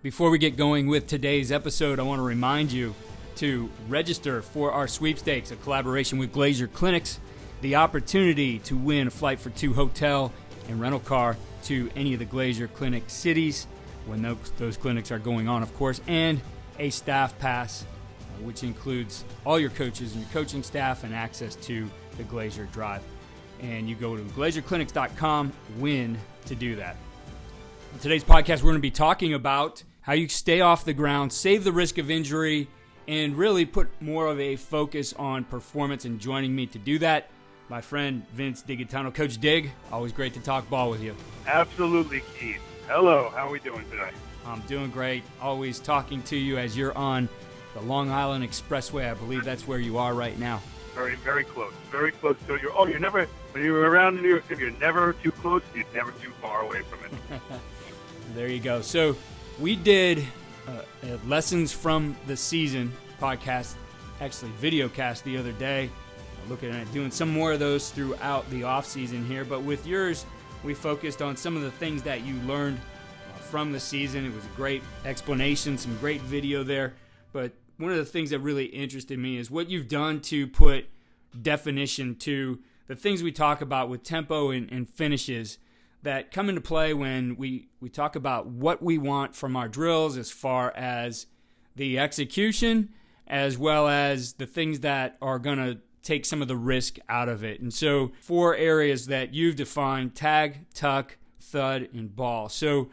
Before we get going with today's episode, I want to remind you to register for our sweepstakes, a collaboration with Glacier Clinics, the opportunity to win a flight for two hotel and rental car to any of the Glacier Clinic cities when those clinics are going on, of course, and a staff pass, which includes all your coaches and your coaching staff and access to the Glacier Drive. And you go to glacierclinics.com, win to do that. In today's podcast, we're going to be talking about how you stay off the ground, save the risk of injury, and really put more of a focus on performance. And joining me to do that, my friend Vince DiGaetano. Coach Dig, always great to talk ball with you. Absolutely, Keith. Hello, how are we doing today? I'm doing great. Always talking to you as you're on the Long Island Expressway. I believe that's where you are right now. Very, very close. Very close. So you're never, when you're around New York, if you're never too close, you're never too far away from it. There you go. So we did a Lessons from the Season podcast, actually video cast the other day. Looking at doing some more of those throughout the off season here. But with yours, we focused on some of the things that you learned from the season. It was a great explanation, some great video there. But one of the things that really interested me is what you've done to put definition to the things we talk about with tempo and finishes that come into play when we talk about what we want from our drills as far as the execution, as well as the things that are going to take some of the risk out of it. And so 4 areas that you've defined: tag, tuck, thud, and ball. So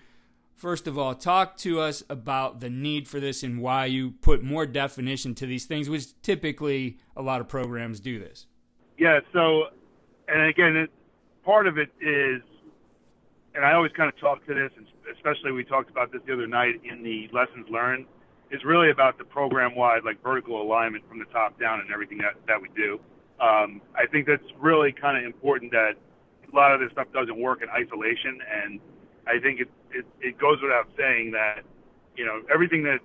first of all, talk to us about the need for this and why you put more definition to these things, which typically a lot of programs do this. Yeah, so, and again, part of it is, and I always kind of talk to this, and especially we talked about this the other night in the lessons learned, is really about the program-wide, like vertical alignment from the top down and everything that we do. I think that's really kind of important that a lot of this stuff doesn't work in isolation, and I think it goes without saying that, you know, everything that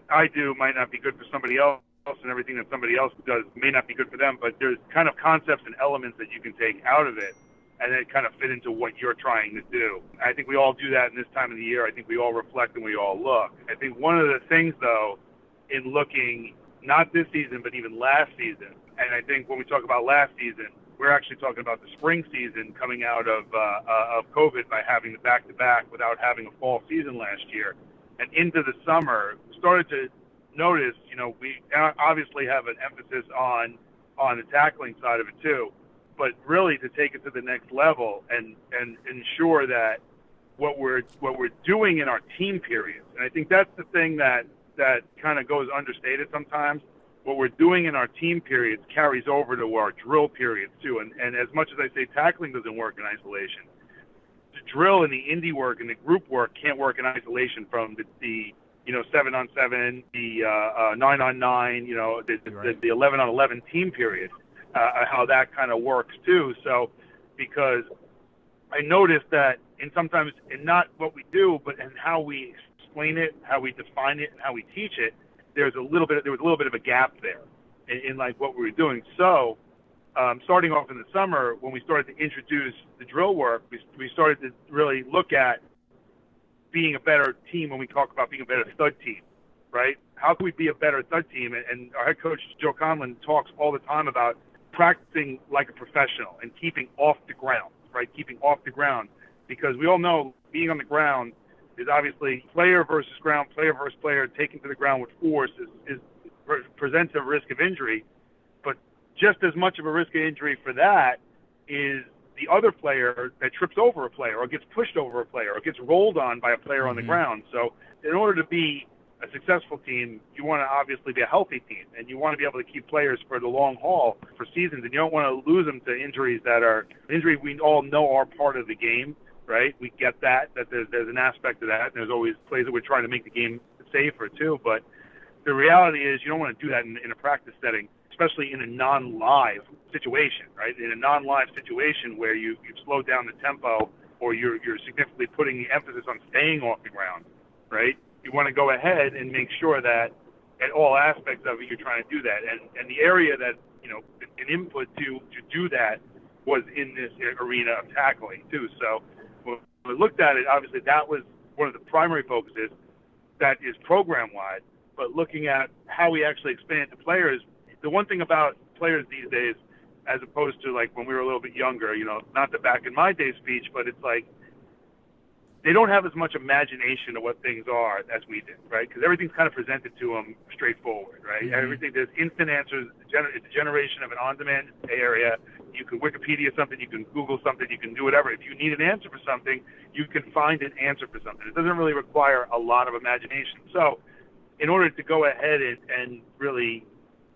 I do might not be good for somebody else, and everything that somebody else does may not be good for them, but there's kind of concepts and elements that you can take out of it and then kind of fit into what you're trying to do. I think we all do that in this time of the year. I think we all reflect and we all look. I think one of the things, though, in looking, not this season, but even last season, and I think when we talk about last season, we're actually talking about the spring season coming out of COVID by having the back-to-back without having a fall season last year. And into the summer, started to notice, you know, we obviously have an emphasis on the tackling side of it too, but really to take it to the next level and ensure that what we're doing in our team periods, and I think that's the thing that kind of goes understated sometimes. What we're doing in our team periods carries over to our drill periods too. And as much as I say tackling doesn't work in isolation, the drill and the indie work and the group work can't work in isolation from the 7-on-7, the 9-on-9, you know, the 11-on-11 team period. How that kind of works too. So, because I noticed that sometimes in not what we do, but in how we explain it, how we define it, and how we teach it, there was a little bit of a gap there in like what we were doing. So, starting off in the summer, when we started to introduce the drill work, we started to really look at being a better team when we talk about being a better thud team, right? How can we be a better thud team? And our head coach, Joe Conlon, talks all the time about practicing like a professional and keeping off the ground, right? Keeping off the ground, because we all know being on the ground is obviously player versus ground, player versus player, taken to the ground with force presents a risk of injury. But just as much of a risk of injury for that is the other player that trips over a player or gets pushed over a player or gets rolled on by a player on the ground. So in order to be a successful team, you want to obviously be a healthy team, and you want to be able to keep players for the long haul, for seasons, and you don't want to lose them to injuries we all know are part of the game, right? We get that there's an aspect of that, and there's always plays that we're trying to make the game safer too, but the reality is you don't want to do that in a practice setting, especially in a non-live situation, right? In a non-live situation where you've slowed down the tempo or you're significantly putting the emphasis on staying off the ground, right? You want to go ahead and make sure that at all aspects of it, you're trying to do that. And the area that, you know, an input to do that was in this arena of tackling too. So when we looked at it, obviously that was one of the primary focuses. that is program-wide, but looking at how we actually expand to players. The one thing about players these days, as opposed to like when we were a little bit younger, not the back in my day speech, but it's like they don't have as much imagination of what things are as we did, right? Because everything's kind of presented to them straightforward, right? Mm-hmm. Everything, there's instant answers. It's a generation of an on-demand area. You can Wikipedia something, you can Google something, you can do whatever. If you need an answer for something, you can find an answer for something. It doesn't really require a lot of imagination. So in order to go ahead and really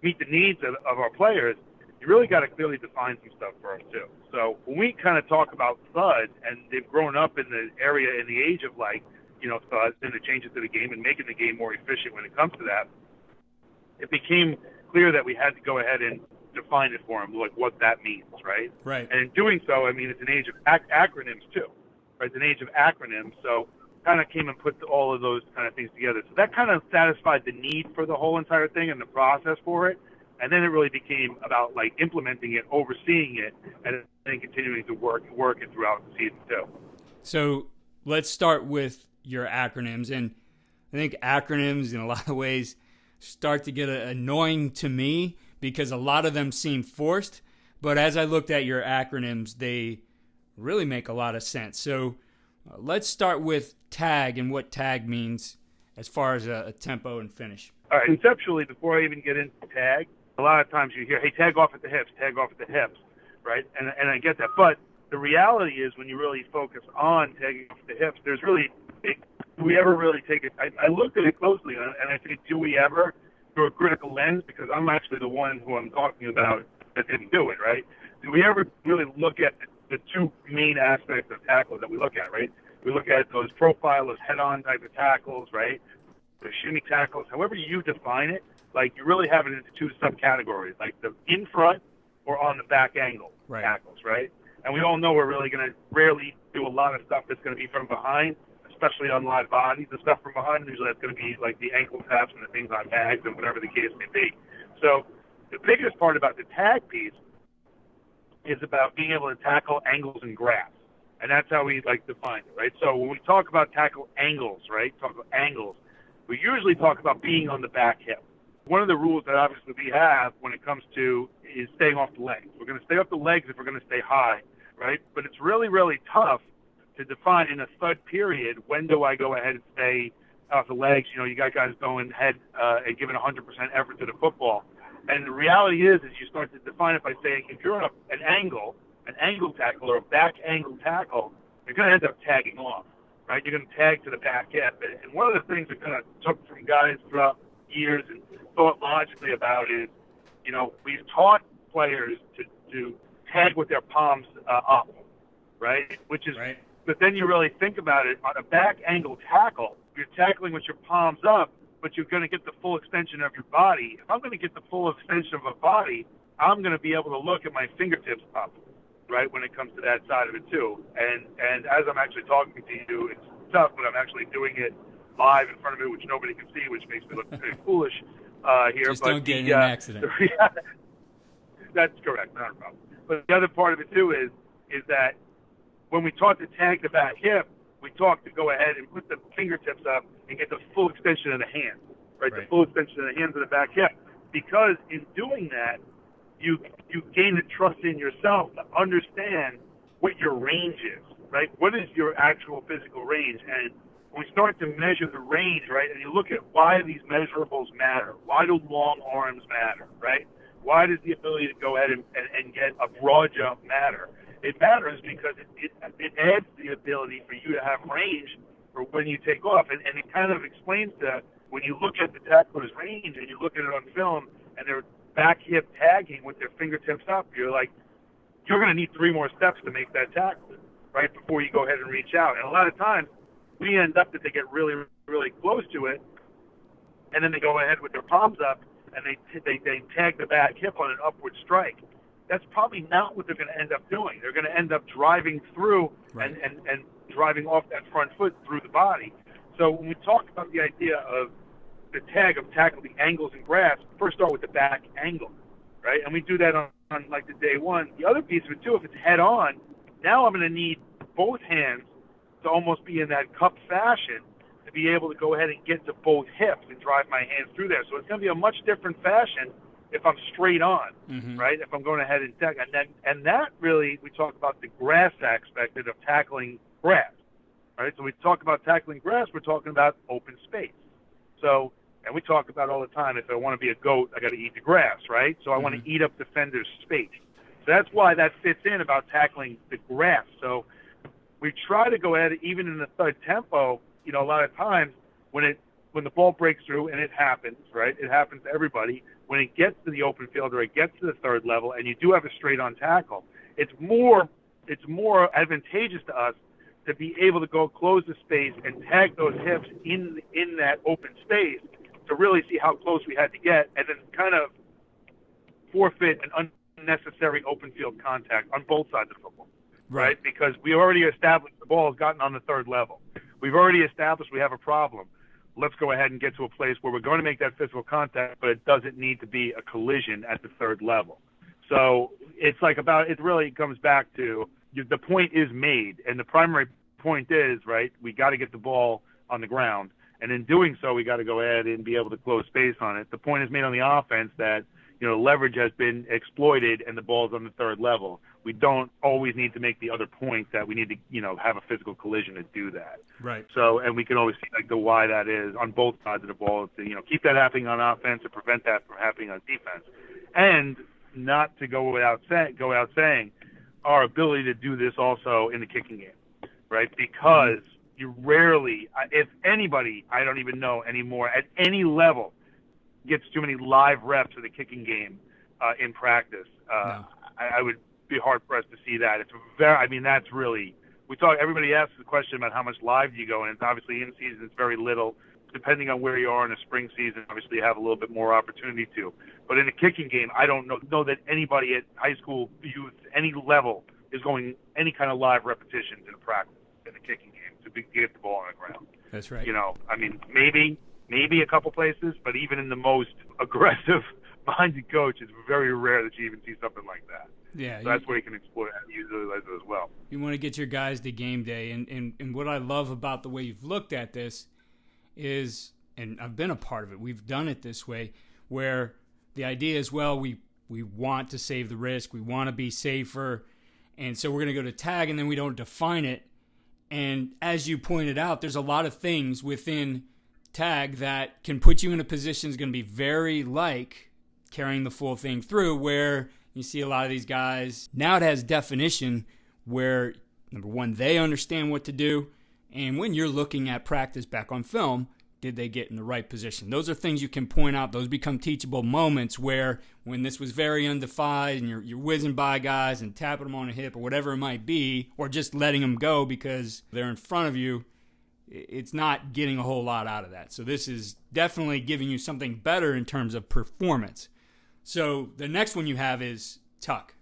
meet the needs of our players, you really got to clearly define some stuff for us too. So when we kind of talk about Thud, and they've grown up in the area in the age of Thud and the changes to the game and making the game more efficient when it comes to that, it became clear that we had to go ahead and define it for them, like what that means, right? Right. And in doing so, I mean, it's an age of acronyms too, right? It's an age of acronyms. So kind of came and put all of those kind of things together. So that kind of satisfied the need for the whole entire thing and the process for it. And then it really became about like implementing it, overseeing it, and then continuing to work it throughout the season too. So let's start with your acronyms. And I think acronyms in a lot of ways start to get annoying to me because a lot of them seem forced. But as I looked at your acronyms, they really make a lot of sense. So let's start with tag and what tag means as far as a tempo and finish. All right. Conceptually, before I even get into tag, a lot of times you hear, hey, tag off at the hips, right? And I get that. But the reality is when you really focus on tagging off the hips, there's really, do we ever really take it? I looked at it closely, and I think, do we ever, through a critical lens, because I'm actually the one who I'm talking about that didn't do it, right? Do we ever really look at the two main aspects of tackles that we look at, right? We look at those profile, those head-on type of tackles, right? The shimmy tackles, however you define it, like you really have it into two subcategories, like the in front or on the back angle tackles, right? And we all know we're really going to rarely do a lot of stuff that's going to be from behind, especially on live bodies. The stuff from behind, usually that's going to be like the ankle taps and the things on tags and whatever the case may be. So the biggest part about the tag piece is about being able to tackle angles and grabs. And that's how we like define it, right? So when we talk about tackle angles, right, we usually talk about being on the back hip. One of the rules that obviously we have when it comes to is staying off the legs. We're going to stay off the legs if we're going to stay high, right? But it's really, really tough to define in a Thud period, when do I go ahead and stay off the legs? You got guys going head and giving 100% effort to the football. And the reality is you start to define it by saying if you're on an angle tackle or a back angle tackle, you're going to end up tagging off, right? You're going to tag to the back hip. And one of the things that kind of took from guys throughout years and thought logically about is, we've taught players to tag with their palms up, right? Which is, right. But then you really think about it, on a back angle tackle, you're tackling with your palms up, but you're going to get the full extension of your body. If I'm going to get the full extension of a body, I'm going to be able to look at my fingertips up, right, when it comes to that side of it too. And as I'm actually talking to you, it's tough, but I'm actually doing it live in front of me, which nobody can see, which makes me look pretty foolish here. Just don't get in an accident. That's correct, not a problem. But the other part of it too is that when we taught to tag the back hip, we taught to go ahead and put the fingertips up and get the full extension of the hand, right? The full extension of the hands of the back hip. Because in doing that, you gain the trust in yourself to understand what your range is, right? What is your actual physical range? And when we start to measure the range, right, and you look at why these measurables matter, why do long arms matter, right? Why does the ability to go ahead and get a broad jump matter? It matters because it adds the ability for you to have range for when you take off. And it kind of explains that when you look at the tackler's range and you look at it on film and they're back hip tagging with their fingertips up, you're like, you're going to need 3 more steps to make that tackle, right, before you go ahead and reach out. And a lot of times we end up that they get really, really close to it, and then they go ahead with their palms up and they tag the back hip on an upward strike. That's probably not what they're going to end up doing. They're going to end up driving through and driving off that front foot through the body. So when we talk about the idea of the tag of tackling angles and grabs, first start with the back angle, right? And we do that on like the day one. The other piece of it too, if it's head on, now I'm going to need both hands to almost be in that cup fashion to be able to go ahead and get to both hips and drive my hands through there. So it's going to be a much different fashion if I'm straight on, right? If I'm going ahead and tack, and that really, we talk about the grass aspect of tackling grass, right? So we talk about tackling grass, we're talking about open space. So, and we talk about all the time, if I want to be a goat, I got to eat the grass, right? So I want to eat up defenders' space. So that's why that fits in about tackling the grass. So we try to go ahead, even in the third tempo, you know, a lot of times when the ball breaks through, and it happens, right? It happens to everybody. When it gets to the open field or it gets to the third level, and you do have a straight-on tackle, it's more advantageous to us to be able to go close the space and tag those hips in that open space to really see how close we had to get, and then kind of forfeit an unnecessary open field contact on both sides of the football, right? Because we already established the ball has gotten on the third level. We've already established we have a problem. Let's go ahead and get to a place where we're going to make that physical contact, but it doesn't need to be a collision at the third level. So it's like it really comes back to the point is made, and the primary point is, right, we got to get the ball on the ground, and in doing so, we got to go ahead and be able to close space on it. The point is made on the offense that, you know, leverage has been exploited and the ball's on the third level. We don't always need to make the other point that we need to, you know, have a physical collision to do that. Right. So, and we can always see like the why that is on both sides of the ball to, you know, keep that happening on offense and prevent that from happening on defense. And not to go without saying our ability to do this also in the kicking game, right? Because you rarely, if anybody, I don't even know anymore at any level, gets too many live reps of the kicking game in practice. No. I would be hard pressed to see that. It's very, I mean, that's really, everybody asks the question about how much live do you go in. It's obviously in season, it's very little. Depending on where you are in the spring season, obviously you have a little bit more opportunity to. But in the kicking game, I don't know that anybody at high school, youth, any level is going any kind of live repetitions in a practice in the kicking game to get the ball on the ground. That's right. You know, I mean, maybe a couple places, but even in the most aggressive-minded coach, it's very rare that you even see something like that. Yeah, so that's where you can exploit and use it as well. You want to get your guys to game day, and what I love about the way you've looked at this is, and I've been a part of it, we've done it this way, where the idea is, well, we want to save the risk, we want to be safer, and so we're going to go to tag, and then we don't define it. And as you pointed out, there's a lot of things within tag that can put you in a position that's going to be very like carrying the full thing through, where you see a lot of these guys. Now it has definition where, number one, they understand what to do, and when you're looking at practice back on film, did they get in the right position? Those are things you can point out. Those become teachable moments where when this was very undefined and you're whizzing by guys and tapping them on the hip or whatever it might be, or just letting them go because they're in front of you, it's not getting a whole lot out of that. So this is definitely giving you something better in terms of performance. So the next one you have is tuck,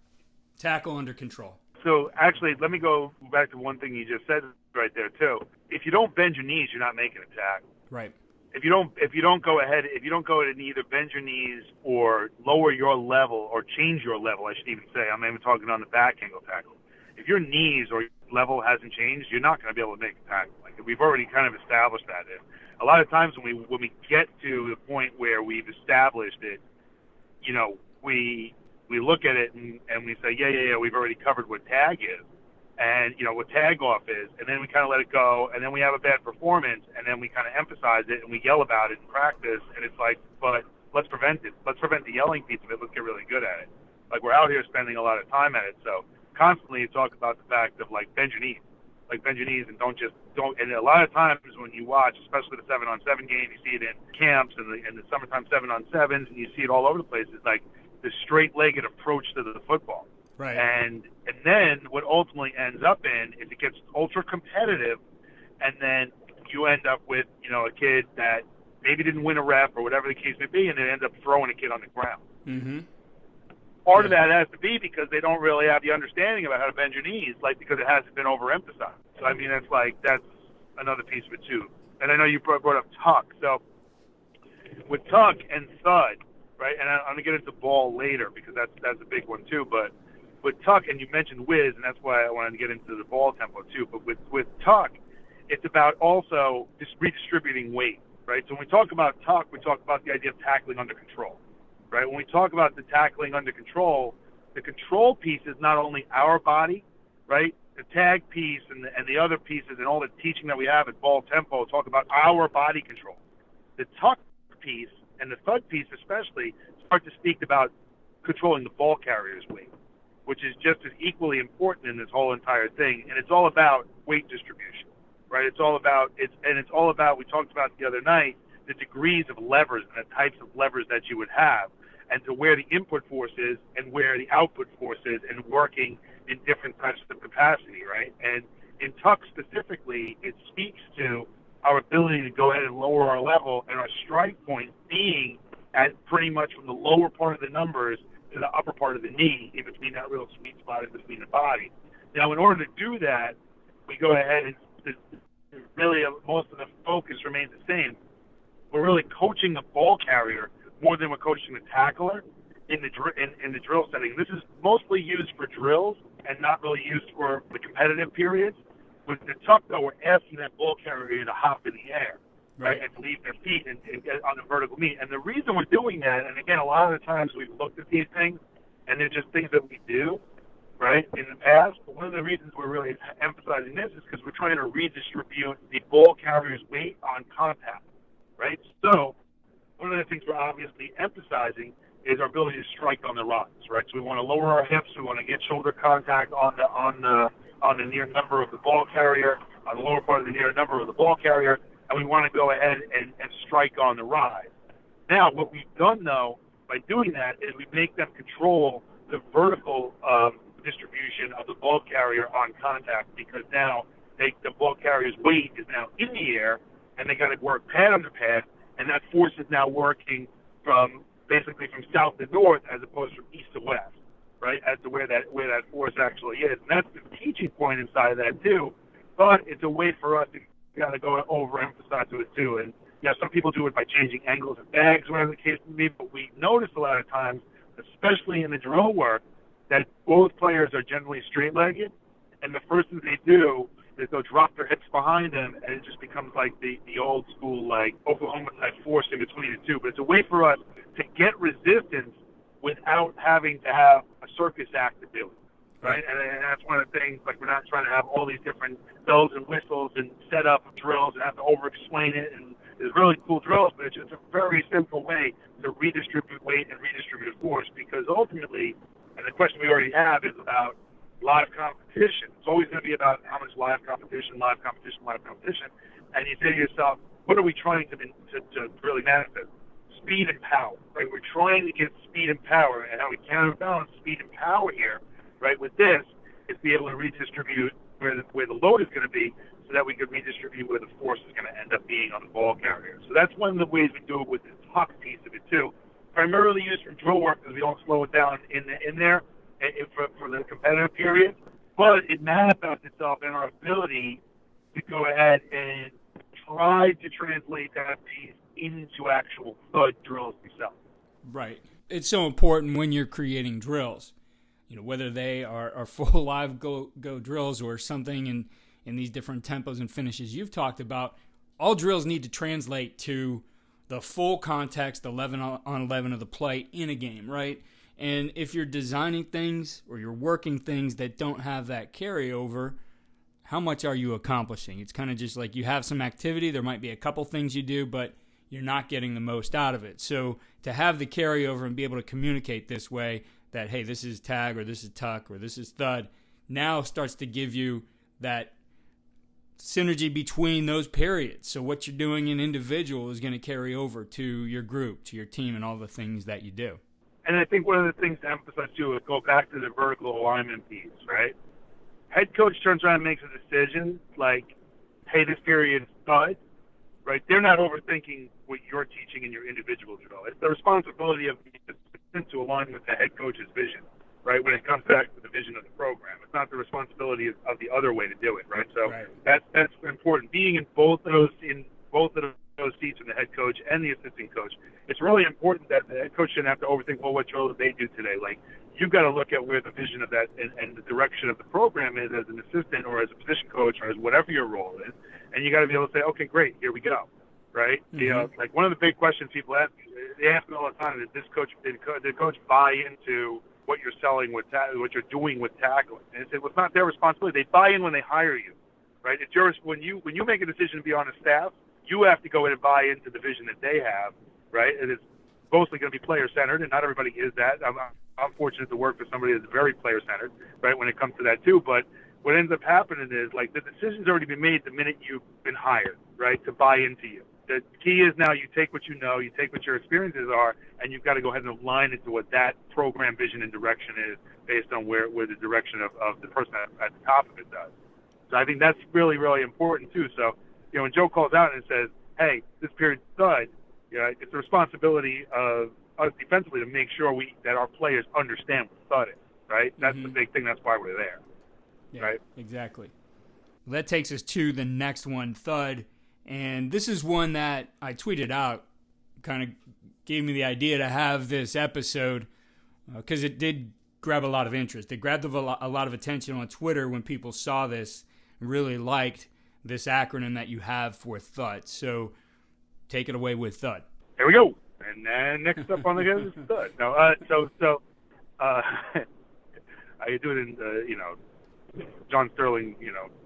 tackle under control. So actually, let me go back to one thing you just said right there too. If you don't bend your knees, you're not making a tackle. Right. If you don't go ahead and either bend your knees or lower your level or change your level, I should even say. I'm even talking on the back angle tackle. If your knees or your level hasn't changed, you're not going to be able to make a tackle. Like we've already kind of established that. A lot of times when we get to the point where we've established it, you know, we look at it and we say, yeah, we've already covered what tag is. And, you know, what tag off is, and then we kind of let it go, and then we have a bad performance, and then we kind of emphasize it, and we yell about it in practice, and it's like, but let's prevent it. Let's prevent the yelling piece of it. Let's get really good at it. Like, we're out here spending a lot of time at it, so constantly you talk about the fact of, like, bend your knees. Like, bend your knees and don't, and a lot of times when you watch, especially the 7-on-7 game, you see it in camps and the summertime 7-on-7s, and you see it all over the place. It's like the straight-legged approach to the football. Right. And then what ultimately ends up in is it gets ultra competitive, and then you end up with, you know, a kid that maybe didn't win a rep or whatever the case may be, and they end up throwing a kid on the ground. Mm-hmm. Part of that has to be because they don't really have the understanding about how to bend your knees, like because it hasn't been overemphasized. So I mean, that's another piece of it too. And I know you brought up tuck. So with tuck and thud, right? And I'm gonna get into ball later because that's a big one too, but. With tuck, and you mentioned whiz, and that's why I wanted to get into the ball tempo too. But with tuck, it's about also just redistributing weight, right? So when we talk about tuck, we talk about the idea of tackling under control, right? When we talk about the tackling under control, the control piece is not only our body, right? The tag piece and the other pieces and all the teaching that we have at ball tempo talk about our body control. The tuck piece and the thud piece especially start to speak about controlling the ball carrier's weight, which is just as equally important in this whole entire thing. And it's all about weight distribution, right? It's all about, we talked about the other night, the degrees of levers and the types of levers that you would have, and to where the input force is and where the output force is, and working in different types of capacity, right? And in tuck specifically, it speaks to our ability to go ahead and lower our level, and our strike point being at pretty much from the lower part of the numbers to the upper part of the knee, in between that real sweet spot in between the body. Now, in order to do that, we go ahead and really most of the focus remains the same. We're really coaching the ball carrier more than we're coaching the tackler in the drill setting. This is mostly used for drills and not really used for the competitive periods. With the tuck, though, we're asking that ball carrier to hop in the air, right, and to leave their feet and get on the vertical knee. And the reason we're doing that, and again, a lot of the times we've looked at these things, and they're just things that we do, right, in the past. But one of the reasons we're really emphasizing this is because we're trying to redistribute the ball carrier's weight on contact, right? So one of the things we're obviously emphasizing is our ability to strike on the rods, right? So we want to lower our hips. We want to get shoulder contact on the near number of the ball carrier, on the lower part of the near number of the ball carrier, and we want to go ahead and strike on the ride. Now, what we've done, though, by doing that is we make them control the vertical distribution of the ball carrier on contact, because now the ball carrier's weight is now in the air, and they got to work pad under pad, and that force is now working basically from south to north as opposed from east to west, right, as to where that force actually is. And that's the teaching point inside of that, too. But it's a way for us to kind of go and overemphasize to it, too. And, yeah, some people do it by changing angles of bags, whatever the case may be, but we notice a lot of times, especially in the drill work, that both players are generally straight-legged, and the first thing they do is they'll drop their hips behind them, and it just becomes like the old school, like, Oklahoma-type force in between the two. But it's a way for us to get resistance without having to have a circus act to do it, right? And that's one of the things, like, we're not trying to have all these different bells and whistles and set up of drills and have to over-explain it, and there's really cool drills, but it's just a very simple way to redistribute weight and redistribute force, because ultimately, and the question we already have is about live competition. It's always going to be about how much live competition. And you say to yourself, what are we trying to really manifest? Speed and power, right? We're trying to get speed and power, and how we counterbalance speed and power here, right, with this is be able to redistribute where the load is going to be, so that we can redistribute where the force is going to end up being on the ball carrier. So that's one of the ways we do it with the tuck piece of it, too. Primarily used for drill work, because we don't slow it down in there for the competitive period, but it manifests itself in our ability to go ahead and try to translate that piece into actual thud drills themselves. Right. It's so important when you're creating drills, whether they are full live go drills or something in these different tempos and finishes you've talked about. All drills need to translate to the full context 11 on 11 of the play in a game, right? And if you're designing things or you're working things that don't have that carryover, how much are you accomplishing? It's kind of just like you have some activity. There might be a couple things you do, but you're not getting the most out of it. So to have the carryover and be able to communicate this way that, hey, this is tag or this is tuck or this is thud, now starts to give you that synergy between those periods. So what you're doing in individual is going to carry over to your group, to your team, and all the things that you do. And I think one of the things to emphasize, too, is go back to the vertical alignment piece, right? Head coach turns around and makes a decision like, hey, this period's thud, right? They're not overthinking what you're teaching in your individual drill. It's the responsibility of the assistant to align with the head coach's vision, right, when it comes back to the vision of the program. It's not the responsibility of the other way to do it, right? So That's important. Being in both of those seats from the head coach and the assistant coach. It's really important that the head coach shouldn't have to overthink, well, what drill did they do today? Like, you've got to look at where the vision of that and the direction of the program is as an assistant or as a position coach or as whatever your role is. And you got to be able to say, okay, great, here we go. Right? Mm-hmm. You know, like one of the big questions people ask, they ask me all the time, did the coach buy into what you're selling with what you're doing with tackling? And I said, well, it's not their responsibility. They buy in when they hire you, right? It's yours when you make a decision to be on a staff. You have to go in and buy into the vision that they have, right? And it's mostly going to be player centered, and not everybody is that. I'm fortunate to work for somebody that's very player centered, right? When it comes to that too, but what ends up happening is like the decision's already been made the minute you've been hired, right? To buy into you. The key is now you take what you know, you take what your experiences are, and you've got to go ahead and align it to what that program vision and direction is based on where the direction of the person at the top of it does. So I think that's really, really important too. So, you know, when Joe calls out and says, hey, this period's Thud, you know, it's the responsibility of us defensively to make sure that our players understand what Thud is, right? That's the big thing. That's why we're there, right? Exactly. Well, that takes us to the next one, Thud. And this is one that I tweeted out, kind of gave me the idea to have this episode because it did grab a lot of interest. It grabbed a lot of attention on Twitter when people saw this and really liked this acronym that you have for Thud. So take it away with Thud. There we go. And then next up on the list is Thud. No, I do it in, John Sterling,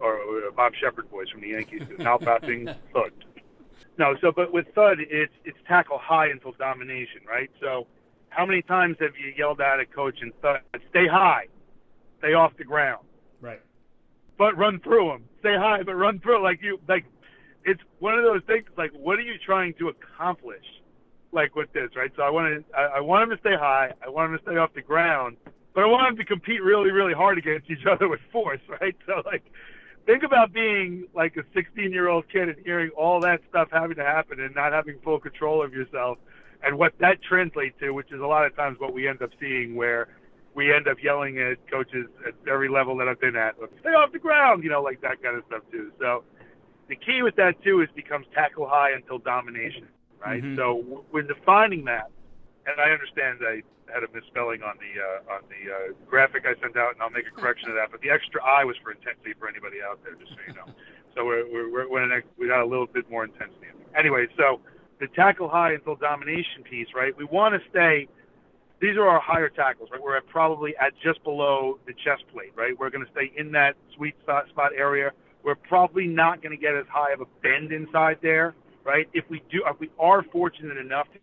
or Bob Shepard voice from the Yankees, now passing Thud. No, but with Thud, it's tackle high until domination, right? So how many times have you yelled at a coach and Thud, stay high, stay off the ground, right? But run through them. Stay high, but run through. It's one of those things. Like, what are you trying to accomplish? Like with this, right? So I want him to stay high. I want him to stay off the ground. But I want them to compete really, really hard against each other with force, right? So, think about being like a 16-year-old kid and hearing all that stuff having to happen and not having full control of yourself and what that translates to, which is a lot of times what we end up seeing where we end up yelling at coaches at every level that I've been at, stay off the ground, like that kind of stuff too. So the key with that too is becomes tackle high until domination, right? Mm-hmm. So we're defining that, and I understand I had a misspelling on the graphic I sent out, and I'll make a correction of that. But the extra I was for intensity for anybody out there, just so you know. So we got a little bit more intensity. Anyway, so the tackle high until domination piece, right? We want to stay. These are our higher tackles, right? We're probably at just below the chest plate, right? We're going to stay in that sweet spot area. We're probably not going to get as high of a bend inside there, right? If we are fortunate enough to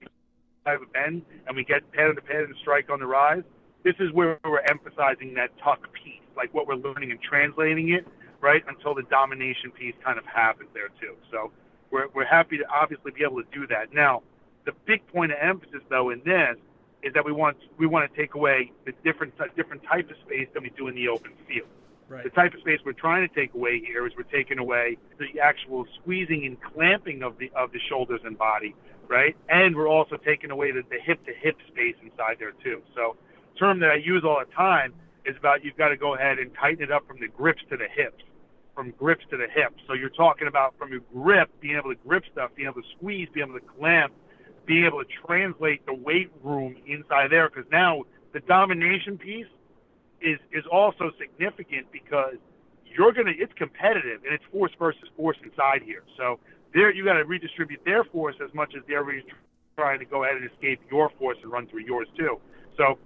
have a bend and we get pad to pad and strike on the rise, this is where we're emphasizing that tuck piece, like what we're learning and translating it, right, until the domination piece kind of happens there too. So we're happy to obviously be able to do that. Now, the big point of emphasis though in this is that we want to take away the different type of space than we do in the open field. Right. The type of space we're trying to take away here is we're taking away the actual squeezing and clamping of the shoulders and body, right? And we're also taking away the hip-to-hip space inside there too. So a term that I use all the time is about you've got to go ahead and tighten it up from the grips to the hips, from grips to the hips. So you're talking about from your grip, being able to grip stuff, being able to squeeze, being able to clamp, being able to translate the weight room inside there, because now the domination piece is also significant because it's competitive and it's force versus force inside here. So there you got to redistribute their force as much as they're trying to go ahead and escape your force and run through yours too. So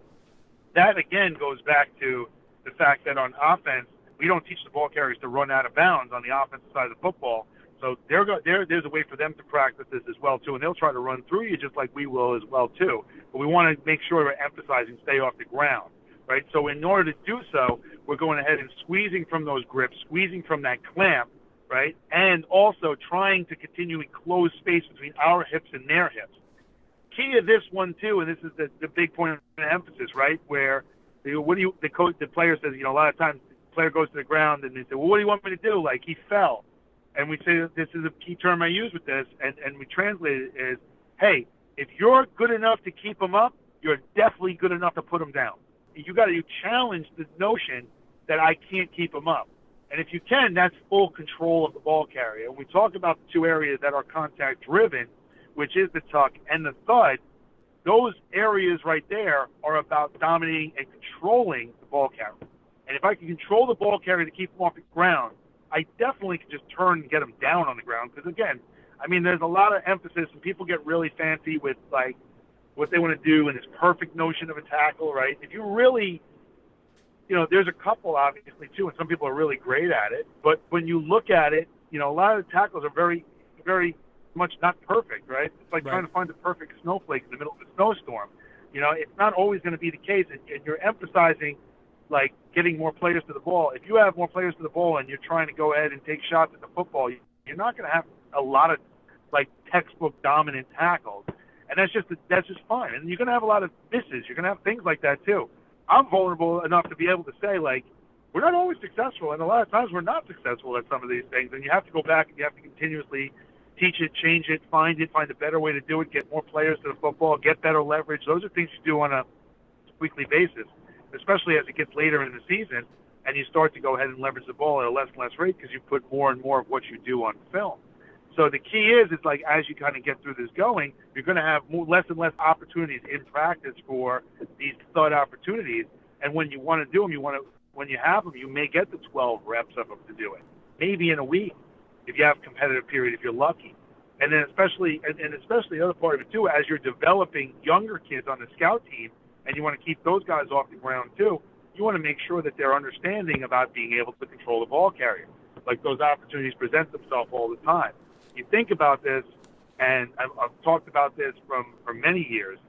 that again goes back to the fact that on offense we don't teach the ball carriers to run out of bounds on the offensive side of the football. So there's a way for them to practice this as well too, and they'll try to run through you just like we will as well too. But we want to make sure we're emphasizing stay off the ground. Right, so in order to do so, we're going ahead and squeezing from those grips, squeezing from that clamp, right, and also trying to continually close space between our hips and their hips. Key to this one too, and this is the big point of emphasis, right, where the player says, a lot of times the player goes to the ground and they say, well, what do you want me to do? Like he fell, and we say this is a key term I use with this, and we translate it as, hey, if you're good enough to keep him up, you're definitely good enough to put him down. You challenge the notion that I can't keep him up. And if you can, that's full control of the ball carrier. And we talk about the two areas that are contact driven, which is the tuck and the thud. Those areas right there are about dominating and controlling the ball carrier. And if I can control the ball carrier to keep him off the ground, I definitely can just turn and get him down on the ground. Because again, I mean, there's a lot of emphasis, and people get really fancy with like what they want to do and this perfect notion of a tackle, right? If you really, there's a couple obviously too, and some people are really great at it. But when you look at it, a lot of the tackles are very, very much not perfect, right? It's like trying to find the perfect snowflake in the middle of a snowstorm. It's not always going to be the case, and you're emphasizing like getting more players to the ball. If you have more players to the ball and you're trying to go ahead and take shots at the football, you're not going to have a lot of like textbook dominant tackles, and that's just fine. And you're going to have a lot of misses. You're going to have things like that too. I'm vulnerable enough to be able to say, like, we're not always successful, and a lot of times we're not successful at some of these things, and you have to go back and you have to continuously teach it, change it, find a better way to do it, get more players to the football, get better leverage. Those are things you do on a weekly basis, especially as it gets later in the season and you start to go ahead and leverage the ball at a less and less rate because you put more and more of what you do on film. So the key is like as you kind of get through this going, you're going to have less and less opportunities in practice for these thud opportunities. And when you want to do them, when you have them, you may get the 12 reps of them to do it. Maybe in a week, if you have competitive period, if you're lucky. And then especially the other part of it too, as you're developing younger kids on the scout team, and you want to keep those guys off the ground too, you want to make sure that they're understanding about being able to control the ball carrier. Like those opportunities present themselves all the time. You think about this, and I've talked about this for many years,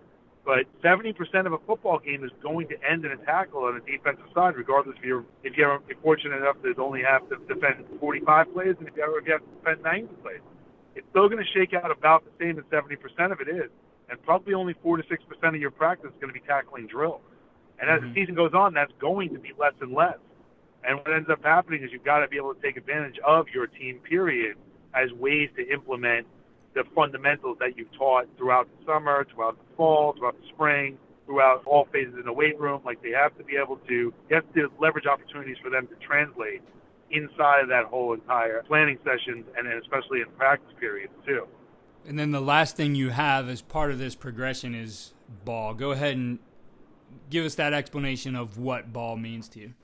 but 70% of a football game is going to end in a tackle on the defensive side, regardless if you're fortunate enough to only have to defend 45 plays, and if you have to defend 90 plays. It's still going to shake out about the same as 70% of it is. And probably only 4 to 6% of your practice is going to be tackling drills. And as the season goes on, that's going to be less and less. And what ends up happening is you've got to be able to take advantage of your team period as ways to implement the fundamentals that you've taught throughout the summer, throughout the fall, throughout the spring, throughout all phases in the weight room. Like you have to leverage opportunities for them to translate inside of that whole entire planning sessions, and then especially in practice periods too. And then the last thing you have as part of this progression is ball. Go ahead and give us that explanation of what ball means to you.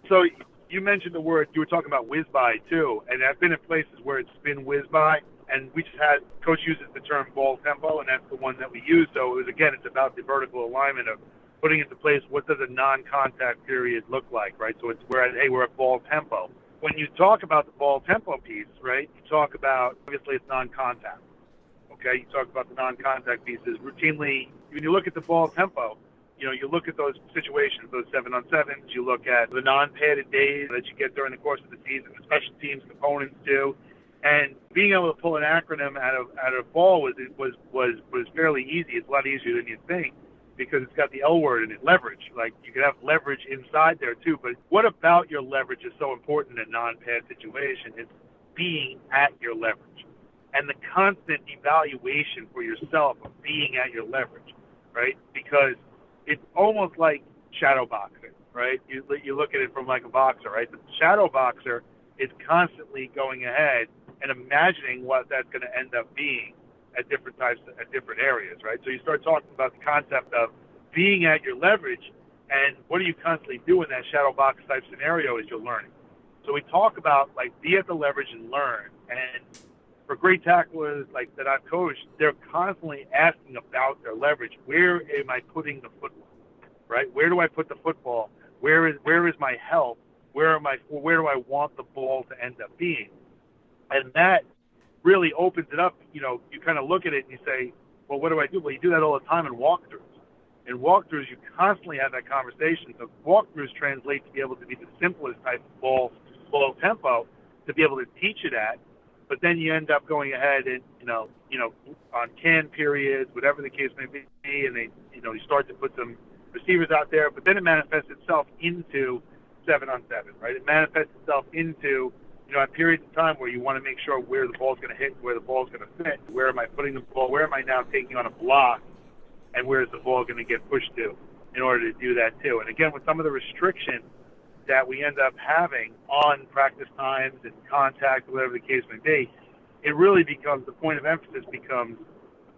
So you mentioned the word, you were talking about whiz by too, and I've been in places where it's been whiz by, and we just had, coach uses the term ball tempo, and that's the one that we use. So it's about the vertical alignment of putting into place what does a non-contact period look like, right? So we're at ball tempo. When you talk about the ball tempo piece, right, you talk about, obviously it's non-contact. Okay, you talk about the non-contact pieces. Routinely, when you look at the ball tempo, you look at those situations, those 7-on-7s, you look at the non-padded days that you get during the course of the season, the special teams components do, and being able to pull an acronym out of ball was fairly easy. It's a lot easier than you'd think because it's got the L word in it, leverage. Like you could have leverage inside there too, but what about your leverage is so important in a non-pad situation? It's being at your leverage. And the constant evaluation for yourself of being at your leverage, right? Because it's almost like shadow boxing, right? You look at it from like a boxer, right? The shadow boxer is constantly going ahead and imagining what that's going to end up being at different areas, right? So you start talking about the concept of being at your leverage, and what do you constantly do in that shadow box type scenario is you're learning. So we talk about like be at the leverage and learn, and for great tacklers like that I've coached, they're constantly asking about their leverage. Where am I putting the football? Right? Where do I put the football? Where is my help? Where do I want the ball to end up being? And that really opens it up. You kind of look at it and you say, well, what do I do? Well, you do that all the time in walkthroughs. In walkthroughs, you constantly have that conversation. So walkthroughs translate to be able to be the simplest type of ball tempo to be able to teach it at. But then you end up going ahead and, on can periods, whatever the case may be, and you start to put some receivers out there, but then it manifests itself into 7-on-7, right? It manifests itself into, at periods of time where you want to make sure where the ball's going to hit, where the ball's going to fit, where am I putting the ball, where am I now taking on a block, and where is the ball going to get pushed to in order to do that too. And again, with some of the restriction that we end up having on practice times and contact, whatever the case may be, it really becomes, the point of emphasis becomes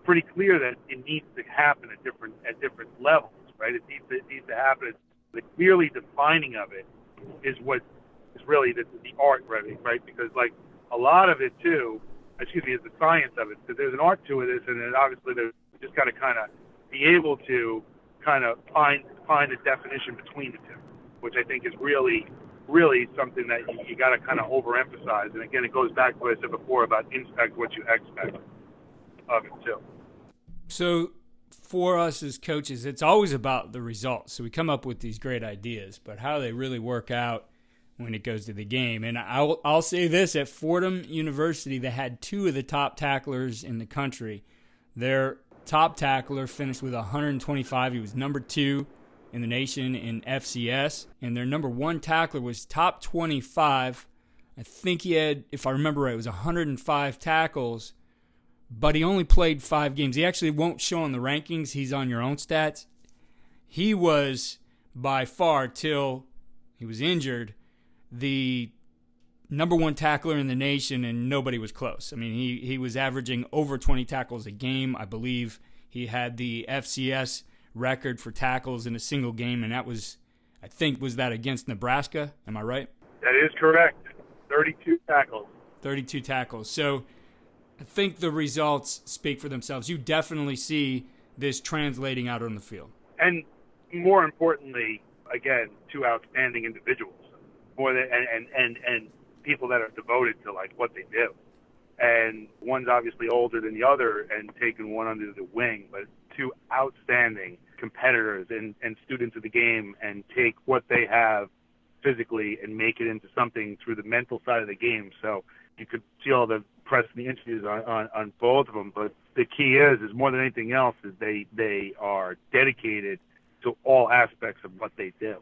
pretty clear that it needs to happen at different levels, right? It needs to happen. The clearly defining of it is what is really the art, right? Because like a lot of it too, is the science of it. Because there's an art to it, and then obviously there's just got to kind of be able to kind of find a definition between the two, which I think is really something that you got to kind of overemphasize. And again, it goes back to what I said before about inspect what you expect of it too. So for us as coaches, it's always about the results. So we come up with these great ideas, but how they really work out when it goes to the game. And I'll say this, at Fordham University, they had two of the top tacklers in the country. Their top tackler finished with 125. He was number 2 in the nation in FCS. And their number 1 tackler was top 25. I think he had, if I remember right, it was 105 tackles, but he only played 5 games. He actually won't show on the rankings. He's on your own stats. He was by far, till he was injured, the number 1 tackler in the nation, and nobody was close. I mean, he was averaging over 20 tackles a game. I believe he had the FCS record for tackles in a single game, and that was, I think, was that against Nebraska? Am I right? That is correct. 32 tackles. 32 tackles. So I think the results speak for themselves. You definitely see this translating out on the field. And more importantly, again, 2 outstanding individuals, more than and people that are devoted to like what they do. And one's obviously older than the other and taking one under the wing, but 2 outstanding competitors and students of the game, and take what they have physically and make it into something through the mental side of the game. So you could see all the press and the interviews on both of them, but the key is more than anything else is they are dedicated to all aspects of what they do.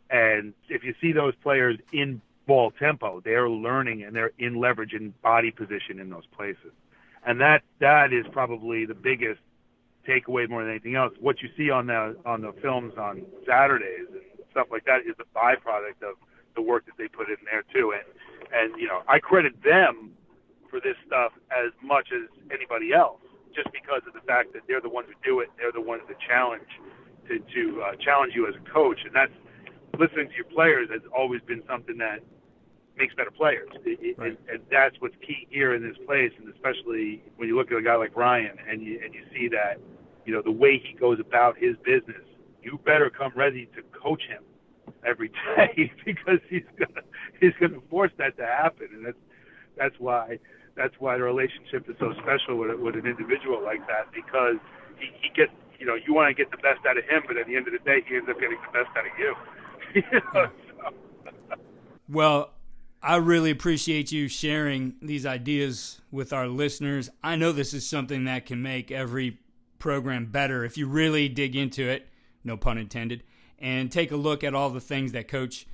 And if you see those players in ball tempo, they're learning and they're in leverage and body position in those places. And that is probably the biggest takeaway more than anything else. What you see on the films on Saturdays and stuff like that is the byproduct of the work that they put in there too. And you know, I credit them for this stuff as much as anybody else, just because of the fact that they're the ones who do it. They're the ones that challenge you as a coach, and that's listening to your players has always been something that makes better players. Right. And that's what's key here in this place, and especially when you look at a guy like Ryan and you see that, you know, the way he goes about his business, you better come ready to coach him every day because he's gonna force that to happen, and that's why the relationship is so special with an individual like that, because he gets, you know, you want to get the best out of him, but at the end of the day, he ends up getting the best out of you. You know, so. Well, I really appreciate you sharing these ideas with our listeners. I know this is something that can make every program better if you really dig into it, no pun intended, and take a look at all the things that Coach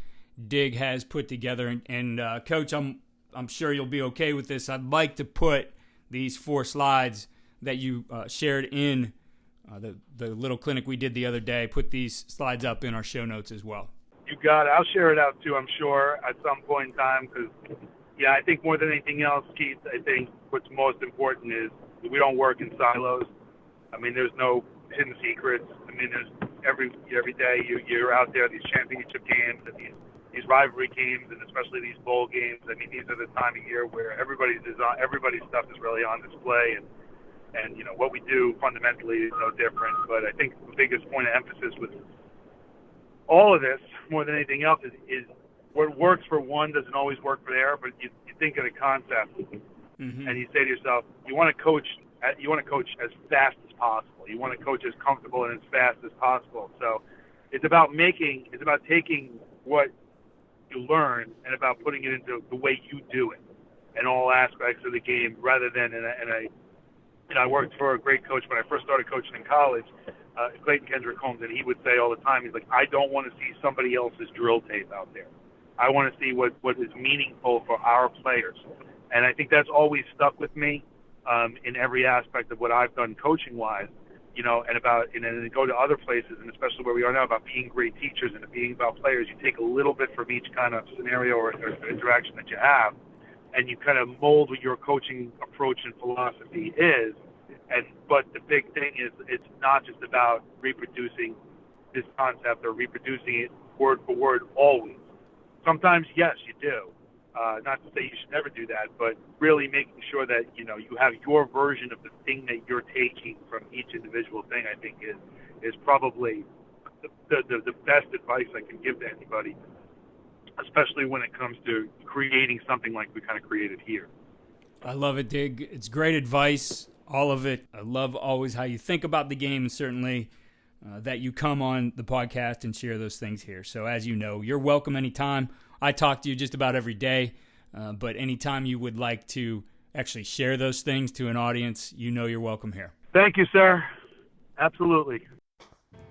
Dig has put together. And Coach, I'm sure you'll be okay with this. I'd like to put these 4 slides that you shared in the little clinic we did the other day, put these slides up in our show notes as well. You got it. I'll share it out too, I'm sure, at some point in time, because, yeah, I think more than anything else, Keith, I think what's most important is we don't work in silos. I mean, there's no hidden secrets. I mean, there's every day you're out there, these championship games and these rivalry games, and especially these bowl games. I mean, these are the time of year where everybody's stuff is really on display, and you know, what we do fundamentally is no different. But I think the biggest point of emphasis with all of this, more than anything else, is what works for one doesn't always work for the other. But you think of the concept, and you say to yourself, you want to coach as fast as possible. You want to coach as comfortable and as fast as possible. So it's about taking what you learn and about putting it into the way you do it in all aspects of the game, rather than I worked for a great coach when I first started coaching in college, Clayton Kendrick Holmes, and he would say all the time, he's like, I don't want to see somebody else's drill tape out there. I want to see what is meaningful for our players. And I think that's always stuck with me in every aspect of what I've done coaching-wise. and then go to other places, and especially where we are now, about being great teachers and being about players. You take a little bit from each kind of scenario or interaction that you have, and you kind of mold what your coaching approach and philosophy is. But the big thing is, it's not just about reproducing this concept or reproducing it word for word always. Sometimes, yes, you do. Not to say you should never do that, but really making sure that you have your version of the thing that you're taking from each individual thing, I think is probably the best advice I can give to anybody, especially when it comes to creating something like we kind of created here. I love it, Dig. It's great advice, all of it. I love always how you think about the game, and certainly that you come on the podcast and share those things here. So as you know, you're welcome anytime. I talk to you just about every day, but anytime you would like to actually share those things to an audience, you're welcome here. Thank you, sir. Absolutely.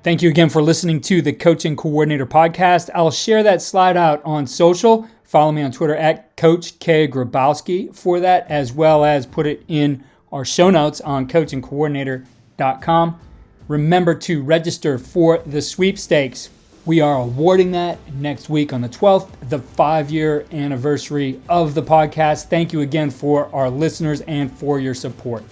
Thank you again for listening to the Coaching Coordinator Podcast. I'll share that slide out on social. Follow me on Twitter at Coach K. Grabowski for that, as well as put it in our show notes on coachingcoordinator.com. Remember to register for the sweepstakes. We are awarding that next week on the 12th, the 5-year anniversary of the podcast. Thank you again for our listeners and for your support.